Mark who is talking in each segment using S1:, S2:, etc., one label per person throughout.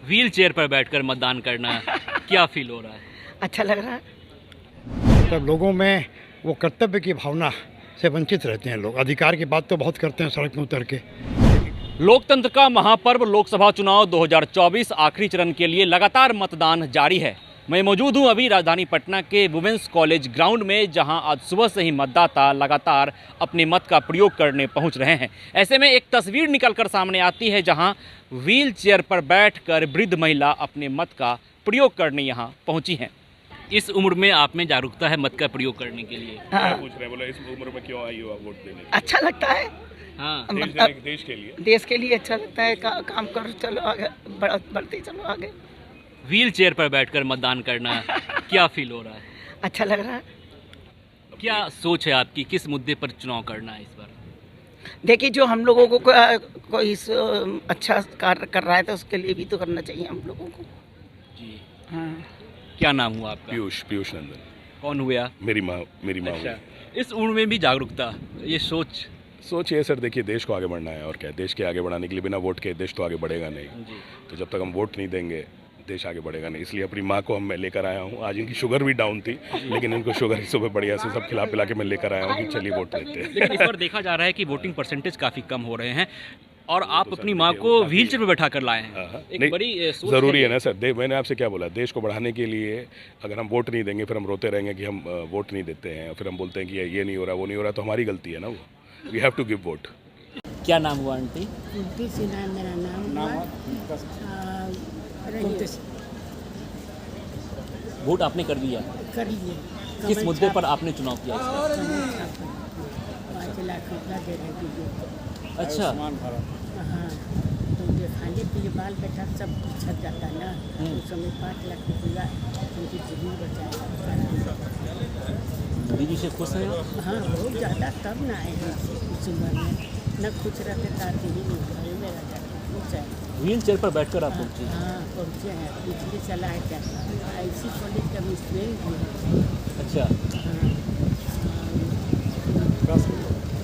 S1: Wheel chair पर बैठकर मतदान करना क्या फील हो रहा है?
S2: अच्छा लग रहा है।
S3: तब लोगों में वो कर्तव्य की भावना से वंचित रहते हैं लोग। अधिकार की बात तो बहुत करते हैं सड़क में उतर के।
S1: लोकतंत्र का महापर्व लोकसभा चुनाव 2024 आखिरी चरण के लिए लगातार मतदान जारी है। मैं मौजूद हूं अभी राजधानी पटना के वुमेंस कॉलेज ग्राउंड में, जहां आज सुबह से ही मतदाता लगातार अपने मत का प्रयोग करने पहुंच रहे हैं। ऐसे में एक तस्वीर निकलकर सामने आती है जहां व्हील चेयर पर बैठकर वृद्ध महिला अपने मत का प्रयोग करने यहां पहुंची हैं। इस उम्र में आप में जागरूकता है मत का प्रयोग करने के लिए?
S2: हाँ।
S4: पूछ रहे बोला इस उम्र में क्यों आई हो आप वोट देने?
S2: अच्छा लगता है।
S1: हाँ,
S4: देश के लिए
S2: देश के लिए अच्छा लगता है। काम करो, चलो आगे, बढ़ते चलो आगे।
S1: व्हील चेयर पर बैठकर मतदान करना क्या फील हो रहा है?
S2: अच्छा लग रहा है।
S1: क्या सोच है आपकी, किस मुद्दे पर चुनाव करना है इस बार?
S2: देखिए, जो हम लोगों को कोई अच्छा कार्य कर रहा है तो उसके लिए भी तो करना चाहिए हम लोगों को।
S1: जी,
S2: हाँ।
S1: क्या नाम हुआ आपका?
S4: पीयूष नंदन।
S1: कौन हुआ?
S4: मेरी माँ
S1: अच्छा,
S4: हुई।
S1: इस उम्र में भी जागरूकता, ये सोच
S4: ये सर, देखिए देश को आगे बढ़ना है और क्या, देश के आगे बढ़ाने के लिए बिना वोट के देश तो आगे बढ़ेगा नहीं।
S1: जी।
S4: तो जब तक हम वोट नहीं देंगे देश आगे बढ़ेगा नहीं। इसलिए अपनी माँ को मैं लेकर आया हूँ। आज इनकी शुगर भी डाउन थी, लेकिन इनको शुगर ही सुबह बढ़िया से सब खिला पिला के मैं लेकर आया हूँ कि चलिए वोट देते हैं।
S1: लेकिन इस बार देखा जा रहा है कि वोटिंग परसेंटेज काफ़ी कम हो रहे हैं और आप अपनी माँ को व्हील चेयर पर बैठा कर लाए हैं। एक
S4: नहीं,
S1: बड़ी सोच
S4: ज़रूरी है ना सर। मैंने आपसे क्या बोला, देश को बढ़ाने के लिए अगर हम वोट नहीं देंगे फिर हम रोते रहेंगे कि हम वोट नहीं देते हैं, फिर हम बोलते हैं कि ये नहीं हो रहा वो नहीं हो रहा, तो हमारी गलती है ना वो। We have to give vote.
S1: क्या नाम हुआ आंटी?
S5: कुंती सिन्हा मेरा नाम
S1: वोट आपने कर दिया?
S5: करिए।
S1: किस मुद्दे पर आपने चुनाव किया इस बार?
S5: 5 लाख रुपया दे रहे हैं।
S1: अच्छा,
S5: हाँ, तो ये खाने पीने बाल बच्चा सब छट जाता है ना, उस समय 5 लाख रुपया उनकी जमीन बचाएगा।
S1: मोदी जी से खुश हैं आप?
S5: हाँ, बहुत ज़्यादा। तब ना आए हैं इस उम्र में, न खुश रहते ताते ही नहीं घरे में रह जाते। खुश है।
S1: व्हील चेयर पर बैठकर आप पहुंचे?
S5: हाँ, पहुँचे हैं। पिछले चला है क्या ऐसी कॉलेज का स्टूडेंट भी है।
S1: अच्छा,
S5: हाँ,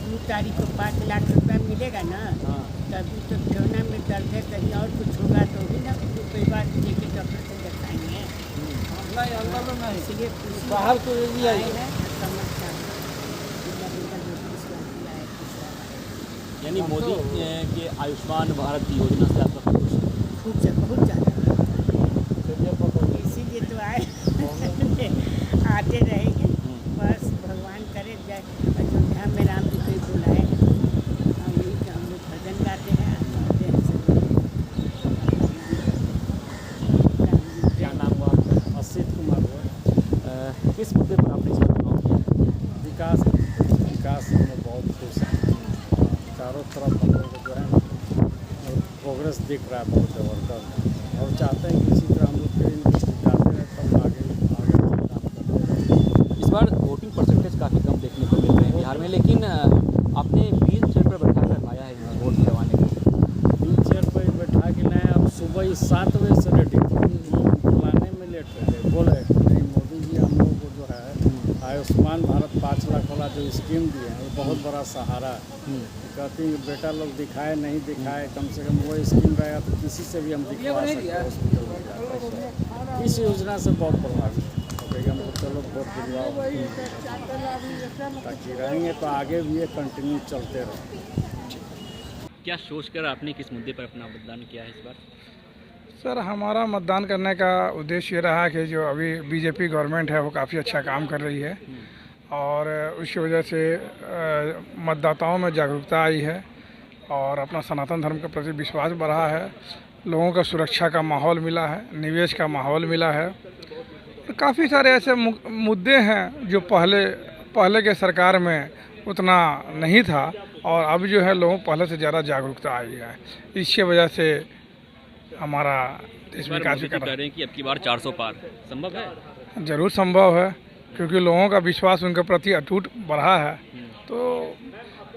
S5: 2 तारीख को 5 लाख रुपया मिलेगा ना,
S1: हाँ।
S5: तभी तो ठेवना में दर्द है, कहीं और कुछ होगा तो भी ना कोई बात लेके डॉक्टर से दिखाएंगे। इसलिए बाहर तो समझता
S1: यानी मोदी के आयुष्मान भारत की योजना से आपका खुश है?
S5: बहुत ज़्यादा। इसीलिए तो आए आते रहेंगे। बस भगवान करे जाए अयोध्या में राम जी को ही बुलाए। हम लोग भजन गाते हैं, गाते हैं सब।
S1: क्या नाम हुआ आपका?
S6: असित कुमार हुआ।
S1: किस मुद्दे पर आपने चुनाव किया?
S6: विकास में बहुत खुश हैं। चारों तरफ हम लोग जो है ना प्रोग्रेस दिख रहा है बहुत ज़बरदस्त, और चाहते हैं कि इसी तरह हम लोग जाते हैं तब आगे काम करते हैं।
S1: इस बार वोटिंग परसेंटेज काफ़ी कम देखने को मिल रहे हैं बिहार में, लेकिन आपने व्हील चेयर पर बैठा कर लाया है यहाँ वोट गिरवाने के लिए।
S6: व्हील चेयर पर बैठा के लाए। अब सुबह ही 7 बजे से रेडी बुलाने में लेट हो गए। बोले नहीं, मोदी जी हम लोग को जो है आयुष्मान भारत 5 लाख वाला जो स्कीम दिए हैं वो बहुत बड़ा सहारा है। कहती हैं बेटा लोग दिखाए नहीं दिखाए, कम से कम वो स्कीम रहेगा तो किसी से भी हम दिखवा सकते हैं हॉस्पिटल में जाकर। इस योजना से बहुत प्रभावित हो गई। हम लोग चलो वोट दिलवाओ, ताकि रहेंगे तो आगे भी ये कंटिन्यू चलते रहे।
S1: क्या सोचकर आपने किस मुद्दे पर अपना मतदान किया है इस बार?
S7: सर, हमारा मतदान करने का उद्देश्य ये रहा कि जो अभी बीजेपी गवर्नमेंट है वो काफ़ी अच्छा काम कर रही है और उसकी वजह से मतदाताओं में जागरूकता आई है और अपना सनातन धर्म के प्रति विश्वास बढ़ा है। लोगों का सुरक्षा का माहौल मिला है, निवेश का माहौल मिला है। काफ़ी सारे ऐसे मुद्दे हैं जो पहले के सरकार में उतना नहीं था और अब जो है लोगों पहले से ज़्यादा जागरूकता आई है। इसकी वजह से हमारा देश में काफ़ी
S1: कह रहे हैं कि अब की बार 400 पार संभव है?
S7: ज़रूर संभव है, क्योंकि लोगों का विश्वास उनके प्रति अटूट बढ़ा है। तो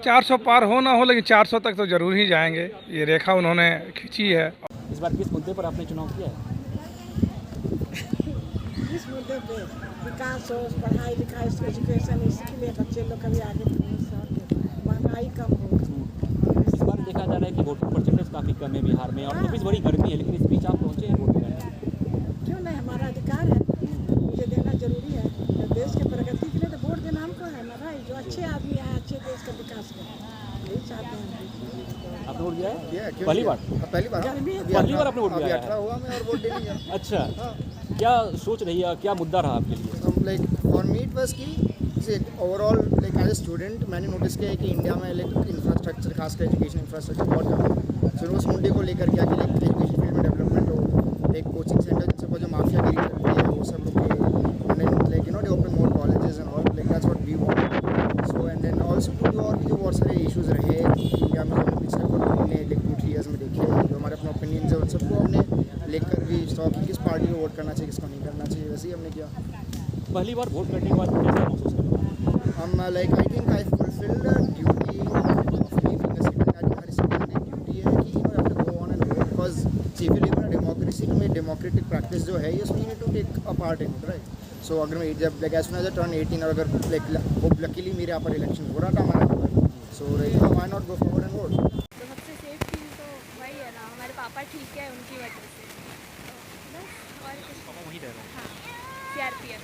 S7: 400 पार हो ना हो, लेकिन 400 तक तो जरूर ही जाएंगे। ये रेखा उन्होंने खींची है।
S1: इस बार किस मुद्दे पर आपने चुनाव किया है?
S8: इस मुद्दे पे विकास हो, पढ़ाई लिखाई, एजुकेशन, इसके लिए बच्चे लोग कभी आगे महंगाई कम हो।
S1: इस बार देखा जा रहा है कि वोटिंग परसेंटेज काफ़ी कम है बिहार में और तो बड़ी गर्मी है, लेकिन इस बीच आप पहुँचे हैं पहली बार
S9: पहली बार
S1: पहली बार आपने वोट दिया है?
S9: 18 हुआ मैं और वोट देने गया।
S1: अच्छा, क्या सोच रही है, क्या मुद्दा रहा आपके लिए?
S9: Like for me it was कि overall like as a student मैंने नोटिस किया है कि इंडिया में लाइक इंफ्रास्ट्रक्चर, खासकर एजुकेशन इंफ्रास्ट्रक्चर बहुत कम है। फिर उस मुद्दे को लेकर क्या कि लाइक एजुकेशन फील्ड में डेवलपमेंट हो, एक कोचिंग सेंटर जिनसे को जो माफियागिरी चलती है वो सब लोग के, like you know they open more colleges and all, like that's what we want. So and then also to do, और भी जो बहुत सारे इश्यूज रहे इंडिया में जो हमने पिछले हमने लाइक 2-3 ईयर्स में देखे, जो हमारे अपने ओपिनियंस है उन सबको हमने लेकर भी स्टॉक कि किस पार्टी को वोट करना चाहिए, किसको नहीं करना चाहिए, वैसे ही हमने किया।
S1: पहली बार वोट करने के बाद कैसा महसूस कर रहे हैं?
S9: Like I think I fulfilled duty of living a citizen. I think हर सिटीजन की ड्यूटी है कि you have to go on and vote, because if you live in democracy में डेमोक्रेटिक प्रैक्टिस जो है उसमें you need to take a part in it, right. So अगर मैं जब like as soon as I turn 18 और अगर like luckily मेरे यहाँ पर इलेक्शन हो रहा था हमारा, so why not go forward and vote.
S10: तो सबसे सेफ फील तो वही है ना, हमारे पापा ठीक है उनकी वजह से, तो बस और कुछ।
S1: पापा वहीं रह रहे हैं?
S10: हाँ, CRPF।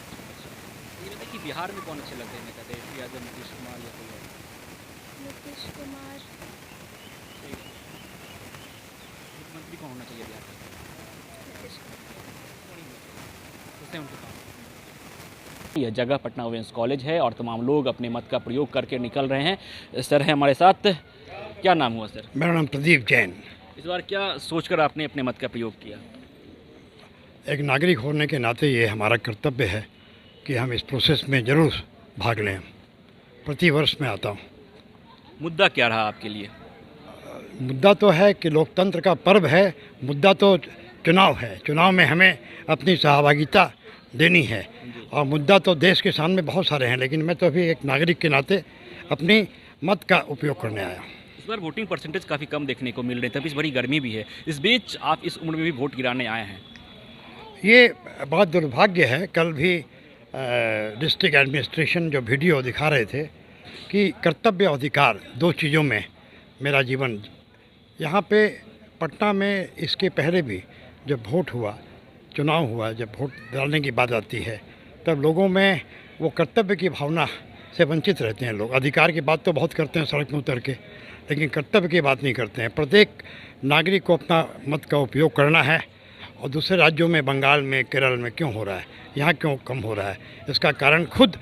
S1: ये बताइए कि बिहार में कौन अच्छे लगते हैं नेता, तेजस्वी यादव, नीतीश कुमार या कोई और?
S10: नीतीश कुमार।
S1: मुख्यमंत्री कौन होना चाहिए बिहार का?
S10: नीतीश कुमार।
S1: उसने उनके काम। यह जगह पटना वुमेंस कॉलेज है और तमाम लोग अपने मत का प्रयोग करके निकल रहे हैं। सर है हमारे साथ, क्या नाम हुआ सर?
S3: मेरा नाम प्रदीप जैन।
S1: इस बार क्या सोचकर आपने अपने मत का प्रयोग किया?
S3: एक नागरिक होने के नाते ये हमारा कर्तव्य है कि हम इस प्रोसेस में ज़रूर भाग लें। प्रति वर्ष मैं आता हूँ।
S1: मुद्दा क्या रहा आपके लिए?
S3: मुद्दा तो है कि लोकतंत्र का पर्व है, मुद्दा तो चुनाव है। चुनाव में हमें अपनी सहभागिता देनी है और मुद्दा तो देश के सामने बहुत सारे हैं, लेकिन मैं तो अभी एक नागरिक के नाते अपनी मत का उपयोग करने आया हूँ।
S1: इस बार वोटिंग परसेंटेज काफ़ी कम देखने को मिल रहे थे, अभी इस बड़ी गर्मी भी है, इस बीच आप इस उम्र में भी वोट गिराने आए हैं।
S3: ये बहुत दुर्भाग्य है। कल भी डिस्ट्रिक्ट एडमिनिस्ट्रेशन जो वीडियो दिखा रहे थे कि कर्तव्य और अधिकार दो चीज़ों में मेरा जीवन, यहाँ पे पटना में इसके पहले भी जब वोट हुआ, चुनाव हुआ, जब वोट डालने की बात आती है तब लोगों में वो कर्तव्य की भावना से वंचित रहते हैं लोग। अधिकार की बात तो बहुत करते हैं सड़क में उतर के, लेकिन कर्तव्य की बात नहीं करते हैं। प्रत्येक नागरिक को अपना मत का उपयोग करना है और दूसरे राज्यों में, बंगाल में, केरल में क्यों हो रहा है, यहाँ क्यों कम हो रहा है, इसका कारण खुद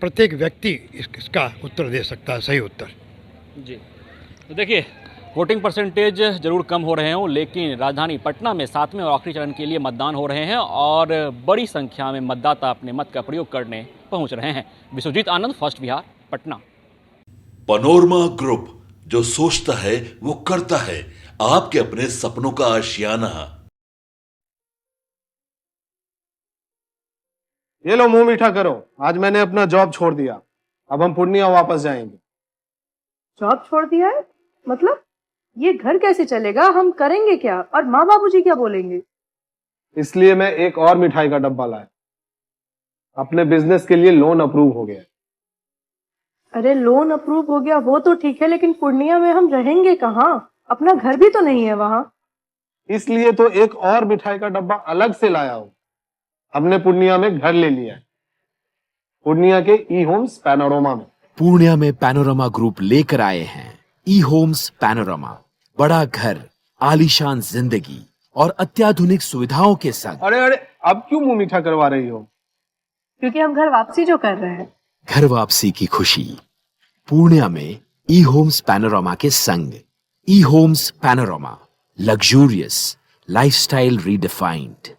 S3: प्रत्येक व्यक्ति इसका उत्तर दे सकता है, सही उत्तर।
S1: जी, तो देखिए वोटिंग परसेंटेज ज़रूर कम हो रहे हों, लेकिन राजधानी पटना में 7वें और आखिरी चरण के लिए मतदान हो रहे हैं और बड़ी संख्या में मतदाता अपने मत का प्रयोग करने पहुंच रहे हैं। Vishwajeet Anand, first Bihar, Patna.
S11: Panorama group, जो सोचता है वो करता है। आपके अपने सपनों का आशियाना।
S12: ये लो मुंह मीठा करो, आज मैंने अपना जॉब छोड़ दिया, अब हम पूर्णिया वापस जाएंगे।
S13: जॉब छोड़ दिया है? मतलब ये घर कैसे चलेगा, हम करेंगे क्या और माँ बाबूजी क्या बोलेंगे?
S12: इसलिए मैं एक और मिठाई का डब्बा लाया। अपने बिजनेस के लिए लोन अप्रूव हो गया।
S13: अरे लोन अप्रूव हो गया वो तो ठीक है, लेकिन पूर्णिया में हम रहेंगे कहाँ? अपना घर भी तो नहीं है वहाँ।
S12: इसलिए तो एक और मिठाई का डब्बा अलग से लाया हूँ। हमने पूर्णिया में घर ले लिया है, पूर्णिया के ई होम्स पैनोरमा में।
S14: पूर्णिया में पैनोरमा ग्रुप लेकर आए हैं ई होम्स पैनोरमा। बड़ा घर, आलीशान जिंदगी और अत्याधुनिक सुविधाओं के संग।
S12: अरे अरे, अब क्यों मुंह मीठा करवा रही हो?
S13: क्योंकि हम घर वापसी जो कर रहे हैं।
S14: घर वापसी की खुशी पूर्णिया में ई होम्स पैनोरमा के संग। ई homes Panorama, luxurious lifestyle redefined.